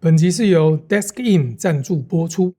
本集是由 Desk-In 赞助播出。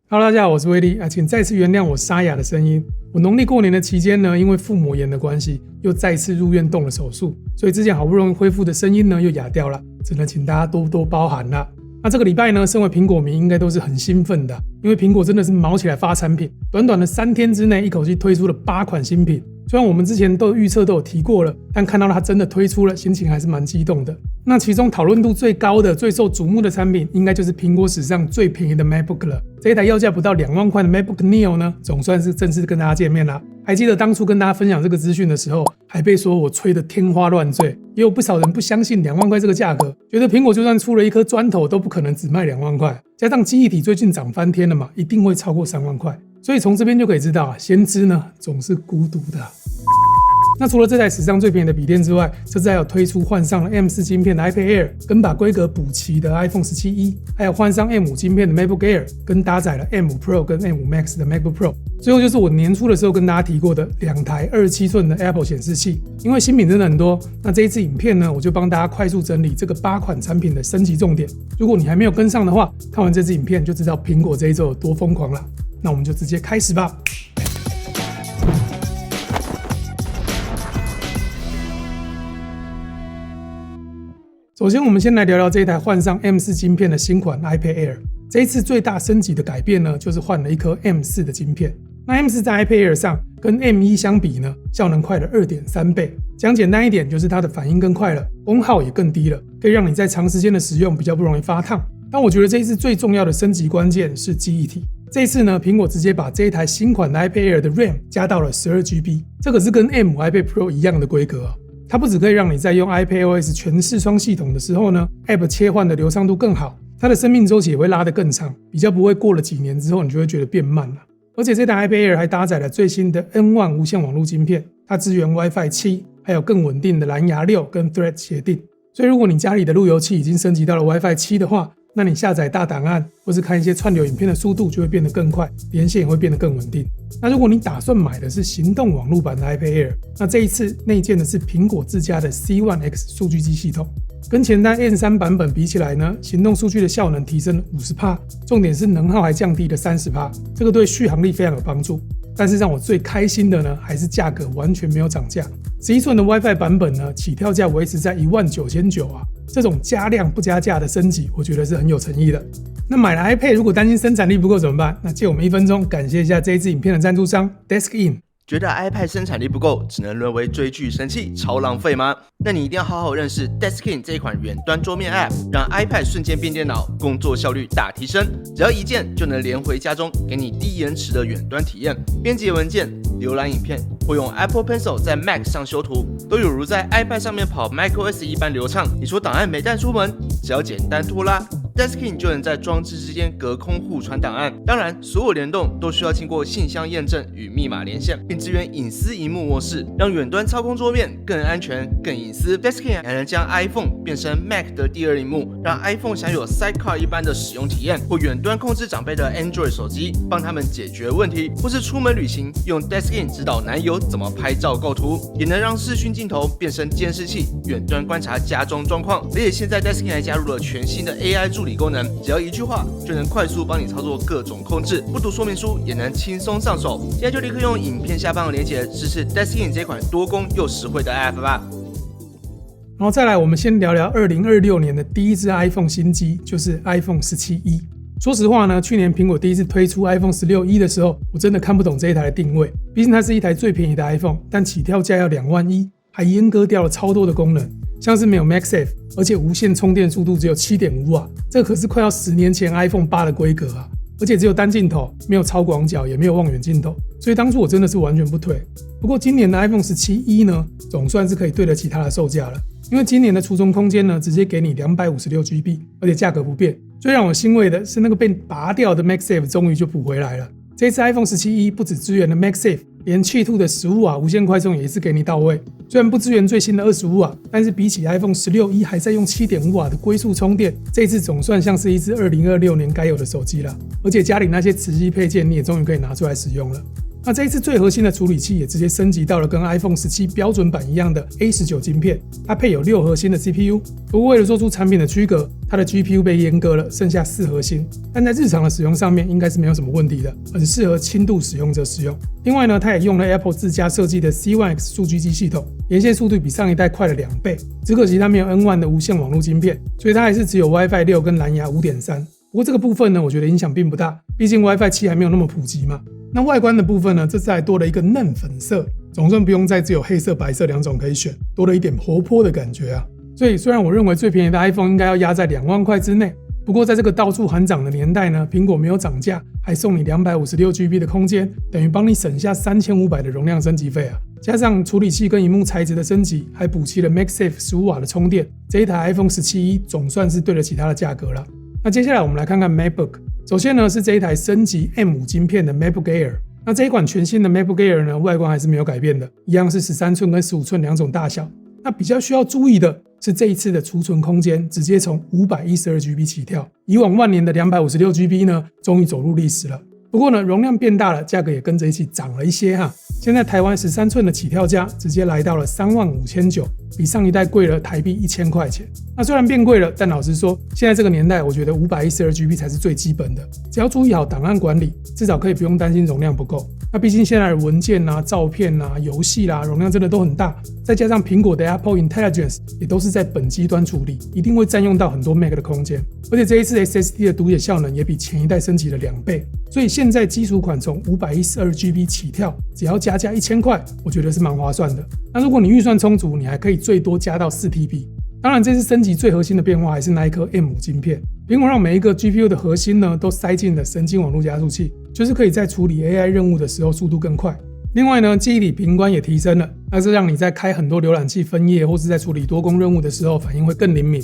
Hello， 大家好，我是威力请再次原谅我沙哑的声音。我农历过年的期间呢，因为腹膜炎的关系，又再次入院动了手术，所以之前好不容易恢复的声音呢，又哑掉了，只能请大家多多包涵啦。那这个礼拜呢，身为苹果迷应该都是很兴奋的，因为苹果真的是毛起来发产品，短短的3天之内，一口气推出了8款新品。虽然我们之前都预测都有提过了，但看到它真的推出了，心情还是蛮激动的。那其中讨论度最高的、最受瞩目的产品，应该就是苹果史上最便宜的 MacBook 了。这一台要价不到2万块的 MacBook Neo 呢，总算是正式跟大家见面啦。还记得当初跟大家分享这个资讯的时候，还被说我吹得天花乱坠，也有不少人不相信2万块这个价格，觉得苹果就算出了一颗砖头都不可能只卖2万块。加上记忆体最近涨翻天了嘛，一定会超过3万块。所以从这边就可以知道先知呢总是孤独的。那除了这台史上最便宜的笔电之外，这次还有推出换上了 M4 晶片的 iPad Air， 跟把规格补齐的 iPhone 17E， 还有换上 M5 晶片的 MacBook Air， 跟搭载了 M5 Pro 跟 M5 Max 的 MacBook Pro。最后就是我年初的时候跟大家提过的2台27寸的 Apple 显示器。因为新品真的很多，那这一次影片呢，我就帮大家快速整理这个8款产品的升级重点。如果你还没有跟上的话，看完这支影片就知道苹果这一周有多疯狂了。那我们就直接开始吧。首先，我们先来聊聊这一台换上 M4 晶片的新款 iPad Air。这一次最大升级的改变呢，就是换了一颗 M4 的晶片。那 M4 在 iPad Air 上跟 M1 相比呢，效能快了 2.3 倍。讲简单一点，就是它的反应更快了，功耗也更低了，可以让你在长时间的使用比较不容易发烫。但我觉得这一次最重要的升级关键是记忆体。这一次呢，苹果直接把这一台新款的 iPad Air 的 RAM 加到了 12GB， 这个是跟 M5 iPad Pro 一样的规格它不只可以让你在用 iPadOS 全视窗系统的时候呢 ，App 切换的流畅度更好，它的生命周期也会拉得更长，比较不会过了几年之后你就会觉得变慢了。而且这台 iPad Air 还搭载了最新的 N1 无线网络晶片，它支援 WiFi 7，还有更稳定的蓝牙6跟 Thread 协定。所以如果你家里的路由器已经升级到了 WiFi 7的话，那你下载大档案或是看一些串流影片的速度就会变得更快，连线也会变得更稳定。那如果你打算买的是行动网络版的 iPad Air， 那这一次内建的是苹果自家的 C1X 数据机系统，跟前代 N3 版本比起来呢，行动数据的效能提升了 50%， 重点是能耗还降低了 30%， 这个对续航力非常有帮助。但是让我最开心的呢，还是价格完全没有涨价。11寸的 WiFi 版本呢，起跳价维持在19900这种加量不加价的升级，我觉得是很有诚意的。那买了 iPad 如果担心生产力不够怎么办？那借我们1分钟，感谢一下这一支影片的赞助商 Desk-In。觉得 iPad 生产力不够，只能沦为追剧神器，超浪费吗？那你一定要好好认识 Desk-In 这一款远端桌面 App， 让 iPad 瞬间变电脑，工作效率大提升。只要一键就能连回家中，给你低延迟的远端体验。编辑文件、浏览影片，或用 Apple Pencil 在 Mac 上修图，都有如在 iPad 上面跑 macOS 一般流畅。你说档案没带出门，只要简单拖拉，Desk-In 就能在装置之间隔空互传档案。当然，所有联动都需要经过信箱验证与密码连线，并支援隐私萤幕模式，让远端操控桌面更安全、更隐私。Desk-In 还能将 iPhone 变成 Mac 的第二萤幕，让 iPhone 享有 Sidecar 一般的使用体验，或远端控制长辈的 Android 手机，帮他们解决问题，或是出门旅行用 Desk-In 指导男友怎么拍照构图，也能让视讯镜头变成监视器，远端观察家中状况。而且现在 Desk-In 还加入了全新的 AI 助理功能，只要一句话就能快速帮你操作各种控制，不读说明书也能轻松上手。现在就立刻用影片下方的链接支持 Desk-In 这款多功又实惠的 App 吧。然后再来，我们先聊聊2026年的第一支 iPhone 新机，就是 iPhone 17E。说实话呢，去年苹果第一次推出 iPhone 16E 的时候，我真的看不懂这一台的定位。毕竟它是一台最便宜的 iPhone， 但起跳价要2万1，还阉割掉了超多的功能，像是没有 MagSafe， 而且无线充电速度只有 7.5 瓦，这可是快要10年前 iPhone 8的规格啊！而且只有单镜头，没有超广角，也没有望远镜头，所以当初我真的是完全不推。不过今年的 iPhone 17E 呢，总算是可以对得起它的售价了。因为今年的储存空间呢，直接给你 256GB， 而且价格不变。最让我欣慰的是，那个被拔掉的 MagSafe 终于就补回来了。这次 iPhone 17E 不只支援了 MagSafe， 连气兔的15瓦无线快充也一次给你到位。虽然不支援最新的25瓦，但是比起 iPhone 16E 还在用 7.5 瓦的龟速充电，这次总算像是一支2026年该有的手机了。而且家里那些磁吸配件你也终于可以拿出来使用了。那这一次最核心的处理器也直接升级到了跟 iPhone 17标准版一样的 A19 晶片，它配有6核心的 CPU。不过为了做出产品的区隔，它的 GPU 被阉割了，剩下4核心。但在日常的使用上面应该是没有什么问题的，很适合轻度使用者使用。另外呢，它也用了 Apple 自家设计的 C1X 数据机系统，连线速度比上一代快了2倍。只可惜它没有 N1 的无线网络晶片，所以它还是只有 WiFi 6跟蓝牙 5.3。不过这个部分呢，我觉得影响并不大，毕竟 WiFi 7还没有那么普及嘛。那外观的部分呢，这次还多了一个嫩粉色，总算不用再只有黑色、白色2种可以选，多了一点活泼的感觉啊。所以虽然我认为最便宜的 iPhone 应该要压在2万块之内，不过在这个到处喊涨的年代呢，苹果没有涨价，还送你 256GB 的空间，等于帮你省下3500的容量升级费啊。加上处理器跟萤幕材质的升级，还补齐了 MagSafe 15瓦的充电，这一台 iPhone 17总算是对得起它的价格了。那接下来我们来看看 MacBook。首先呢，是这一台升级 M5 晶片的 MacBook Air。那这一款全新的 MacBook Air 呢，外观还是没有改变的，一样是13寸跟15寸2种大小。那比较需要注意的是这一次的储存空间直接从 512GB 起跳，以往万年的 256GB 呢，终于走入历史了。不过呢，容量变大了，价格也跟着一起涨了一些哈。现在台湾13寸的起跳价直接来到了35900，比上一代贵了台币1000块钱。那虽然变贵了，但老实说，现在这个年代，我觉得 512GB 才是最基本的，只要注意好档案管理，至少可以不用担心容量不够。那毕竟现在的文件啊、照片啊、游戏啦，容量真的都很大，再加上苹果的 Apple Intelligence 也都是在本机端处理，一定会占用到很多 Mac 的空间。而且这一次 SSD 的读写效能也比前一代升级了2倍，所以现在基础款从 512GB 起跳，只要加1000块，我觉得是蛮划算的。那如果你预算充足，你还可以最多加到 4TB。当然，这次升级最核心的变化还是那一颗 M5 晶片。苹果让每一个 GPU 的核心呢，都塞进了神经网络加速器，就是可以在处理 AI 任务的时候速度更快。另外呢，记忆体频宽也提升了，那是让你在开很多浏览器分页或是在处理多工任务的时候反应会更灵敏。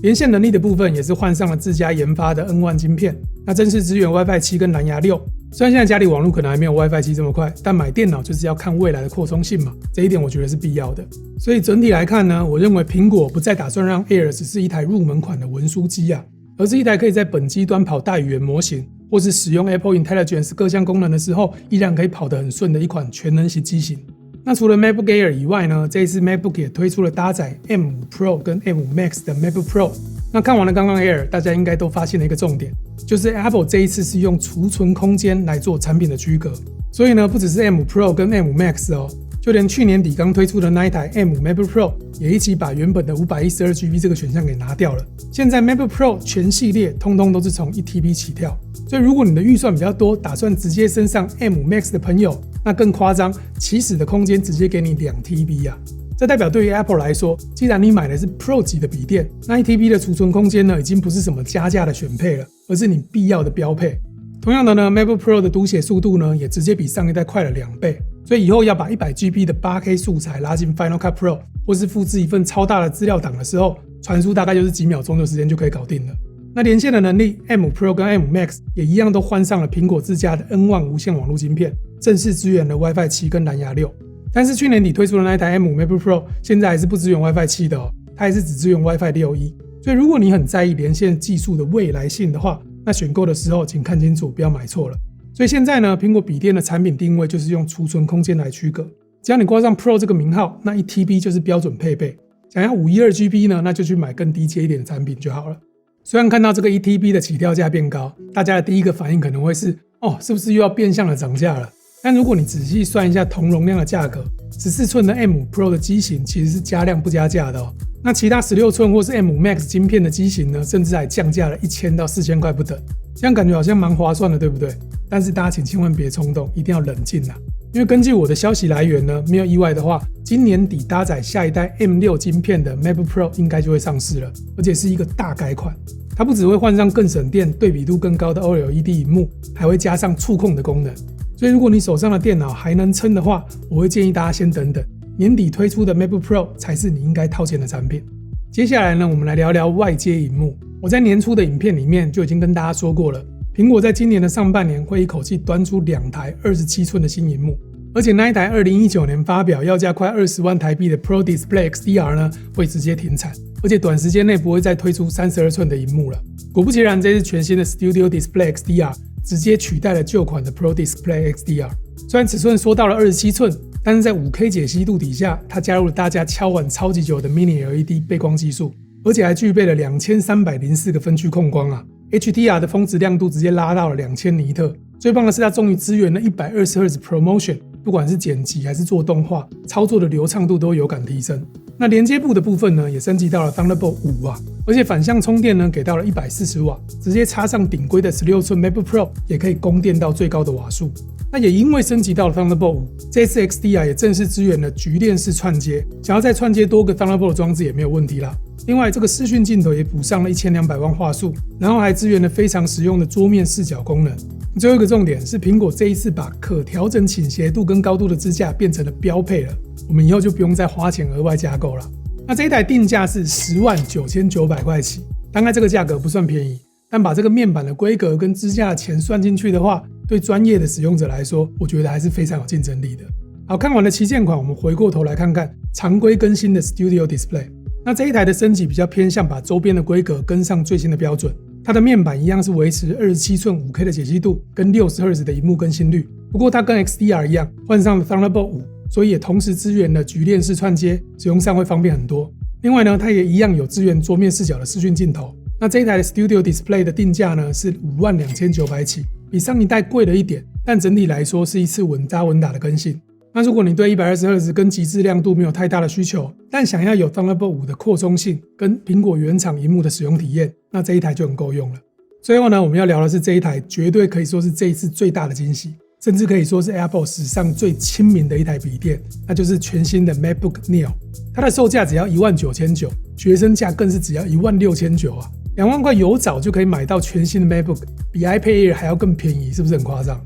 连线能力的部分也是换上了自家研发的 N1 晶片，那正式支援 WiFi 7跟蓝牙6。虽然现在家里网络可能还没有 WiFi 7这么快，但买电脑就是要看未来的扩充性嘛，这一点我觉得是必要的。所以整体来看呢，我认为苹果不再打算让 Air 只是一台入门款的文书机啊，而是一台可以在本机端跑大语言模型，或是使用 Apple Intelligence 各项功能的时候，依然可以跑得很顺的一款全能型机型。那除了 MacBook Air 以外呢，这一次 MacBook 也推出了搭载 M5 Pro 跟 M5 Max 的 MacBook Pro。那看完了刚刚 Air， 大家应该都发现了一个重点，就是 Apple 这一次是用储存空间来做产品的区隔。所以呢，不只是 M5 Pro 跟 M5 Max 哦，就连去年底刚推出的那一台 M5 MacBook Pro 也一起把原本的 512GB 这个选项给拿掉了。现在 MacBook Pro 全系列通通都是从 1TB 起跳，所以如果你的预算比较多，打算直接升上 M5 Max 的朋友，那更夸张，起始的空间直接给你 2TB 啊。这代表对于 Apple 来说，既然你买的是 Pro 级的笔电，那 1TB 的储存空间呢，已经不是什么加价的选配了，而是你必要的标配。同样的呢 ，MacBook Pro 的读写速度呢，也直接比上一代快了2倍。所以以后要把 100GB 的 8K 素材拉进 Final Cut Pro， 或是复制一份超大的资料档的时候，传输大概就是几秒钟的时间就可以搞定了。那连线的能力 ，M5 Pro 跟 M5 Max 也一样都换上了苹果自家的 N1 无线网络晶片，正式支援了 WiFi 7跟蓝牙6。但是去年底推出的那一台 M5 MacBook Pro 现在还是不支援 WiFi 7的哦，它还是只支援 WiFi 6E。所以如果你很在意连线技术的未来性的话，那选购的时候请看清楚，不要买错了。所以现在呢，苹果笔电的产品定位就是用储存空间来区隔，只要你挂上 Pro 这个名号，那 1TB 就是标准配备。想要 512GB 呢，那就去买更低阶一点的产品就好了。虽然看到这个 1TB 的起跳价变高，大家的第一个反应可能会是，是不是又要变相的涨价了？但如果你仔细算一下同容量的价格，14寸的 M5 Pro 的机型其实是加量不加价的哦。那其他16寸或是 M5 Max 晶片的机型呢，甚至还降价了1000到4000块不等。这样感觉好像蛮划算的，对不对？但是大家请千万别冲动，一定要冷静啊！因为根据我的消息来源呢，没有意外的话，今年底搭载下一代 M6 晶片的 MacBook Pro 应该就会上市了，而且是一个大改款。它不只会换上更省电、对比度更高的 OLED 萤幕，还会加上触控的功能。所以如果你手上的电脑还能撑的话，我会建议大家先等等，年底推出的 MacBook Pro 才是你应该掏钱的产品。接下来呢，我们来聊聊外接萤幕。我在年初的影片里面就已经跟大家说过了，苹果在今年的上半年会一口气端出2台27寸的新萤幕，而且那一台2019年发表要价快20万台币的 Pro Display XDR 呢，会直接停产，而且短时间内不会再推出32寸的萤幕了。果不其然，这是全新的 Studio Display XDR 直接取代了旧款的 Pro Display XDR。虽然尺寸缩到了27寸，但是在 5K 解析度底下，它加入了大家敲碗超级久的 Mini LED 背光技术，而且还具备了2304个分区控光啊。HDR 的峰值亮度直接拉到了2000尼特。最棒的是它终于支援了 120Hz ProMotion， 不管是剪辑还是做动画，操作的流畅度都有感提升。那连接部的部分呢，也升级到了 Thunderbolt 5啊，而且反向充电呢给到了140瓦，直接插上顶规的16寸 MacBook Pro 也可以供电到最高的瓦数。那也因为升级到了 Thunderbolt 5，这次 XDR 也正式支援了局链式串接，想要再串接多个 Thunderbolt 装置也没有问题啦。另外，这个视讯镜头也补上了1200万画素，然后还支援了非常实用的桌面视角功能。最后一个重点是，苹果这一次把可调整倾斜度跟高度的支架变成了标配了，我们以后就不用再花钱额外加购了。那这一台定价是109900块起，大概这个价格不算便宜，但把这个面板的规格跟支架的钱算进去的话，对专业的使用者来说，我觉得还是非常有竞争力的。好，看完了旗舰款，我们回过头来看看常规更新的 Studio Display。那这一台的升级比较偏向把周边的规格跟上最新的标准，它的面板一样是维持27寸 5K 的解析度跟60Hz 的萤幕更新率，不过它跟 XDR 一样换上了 Thunderbolt 5，所以也同时支援了局链式串接，使用上会方便很多。另外呢，它也一样有支援桌面视角的视讯镜头。那这一台的 Studio Display 的定价呢是52900起，比上一代贵了一点，但整体来说是一次稳扎稳打的更新。那如果你对 120Hz 跟极致亮度没有太大的需求，但想要有 Thunderbolt 5的扩充性跟苹果原厂萤幕的使用体验，那这一台就很够用了。最后呢，我们要聊的是这一台绝对可以说是这一次最大的惊喜，甚至可以说是 Apple 史上最亲民的一台笔电，那就是全新的 MacBook Neo。它的售价只要19900，学生价更是只要16900啊！2万块有找就可以买到全新的 MacBook， 比 iPad Air 还要更便宜，是不是很夸张？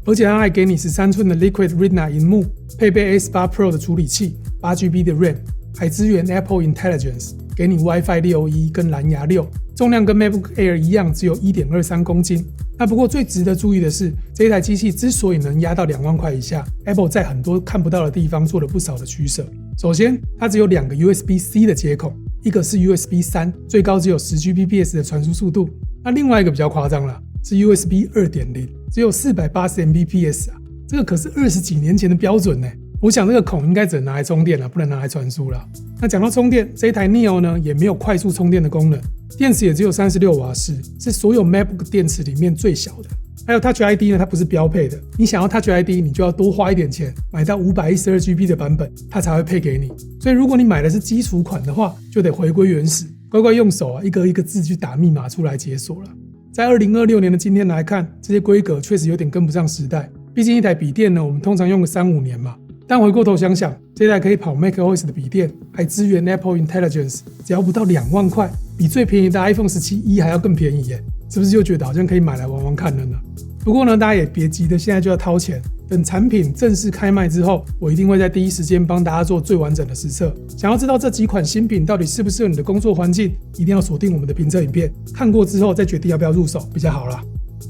而且它还给你13寸的 Liquid Retina 萤幕，配备 S8 Pro 的处理器，8GB 的 RAM， 还支援 Apple Intelligence， 给你 WiFi 6E 跟蓝牙6，重量跟 MacBook Air 一样，只有 1.23 公斤。那不过最值得注意的是，这一台机器之所以能压到2万块以下， Apple 在很多看不到的地方做了不少的取舍。首先，它只有2个 USB-C 的接口，一个是 USB-3， 最高只有10Gbps 的传输速度。那另外一个比较夸张了，是 USB 2.0， 只有480Mbps 啊，这个可是20几年前的标准呢。我想这个孔应该只能拿来充电了，不能拿来传输了。那讲到充电，这一台 Neo 呢也没有快速充电的功能，电池也只有36瓦时，是所有 MacBook 电池里面最小的。还有 Touch ID 呢，它不是标配的，你想要 Touch ID， 你就要多花一点钱，买到 512GB 的版本，它才会配给你。所以如果你买的是基础款的话，就得回归原始，乖乖用手一个一个字去打密码出来解锁了。在2026年的今天来看，这些规格确实有点跟不上时代，毕竟一台笔电呢，我们通常用个3-5年嘛。但回过头想想，这台可以跑 macOS 的笔电，还支援 Apple Intelligence， 只要不到2万块，比最便宜的 iPhone 17E 还要更便宜耶，是不是就觉得好像可以买来玩玩看了呢？不过呢，大家也别急的现在就要掏钱，等产品正式开卖之后，我一定会在第一时间帮大家做最完整的实测。想要知道这几款新品到底适不适合你的工作环境，一定要锁定我们的评测影片，看过之后再决定要不要入手比较好啦。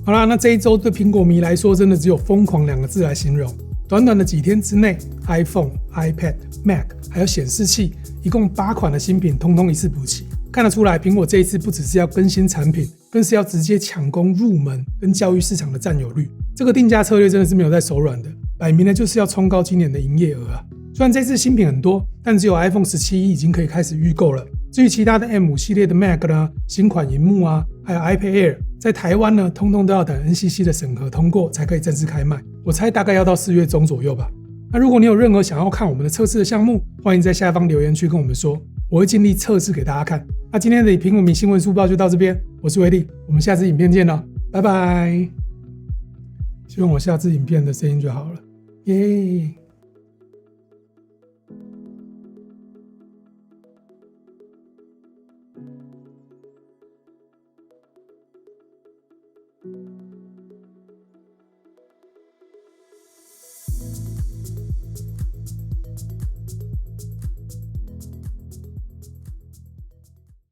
好啦，那这一周对苹果迷来说，真的只有疯狂2个字来形容。短短的几天之内 ，iPhone、iPad、Mac 还有显示器，一共8款的新品，通通一次补齐。看得出来，苹果这一次不只是要更新产品，更是要直接抢攻入门跟教育市场的占有率。这个定价策略真的是没有在手软的，摆明了就是要冲高今年的营业额啊！虽然这次新品很多，但只有 iPhone 17已经可以开始预购了。至于其他的 M5 系列的 Mac 呢，新款萤幕啊，还有 iPad Air， 在台湾呢，通通都要等 NCC 的审核通过才可以正式开卖。我猜大概要到4月中左右吧。那如果你有任何想要看我们的测试的项目，欢迎在下方留言区跟我们说，我会尽力测试给大家看。那今天的苹果迷新闻速报就到这边，我是威力，我们下次影片见了，拜拜。希望我下次影片的声音就好了，耶。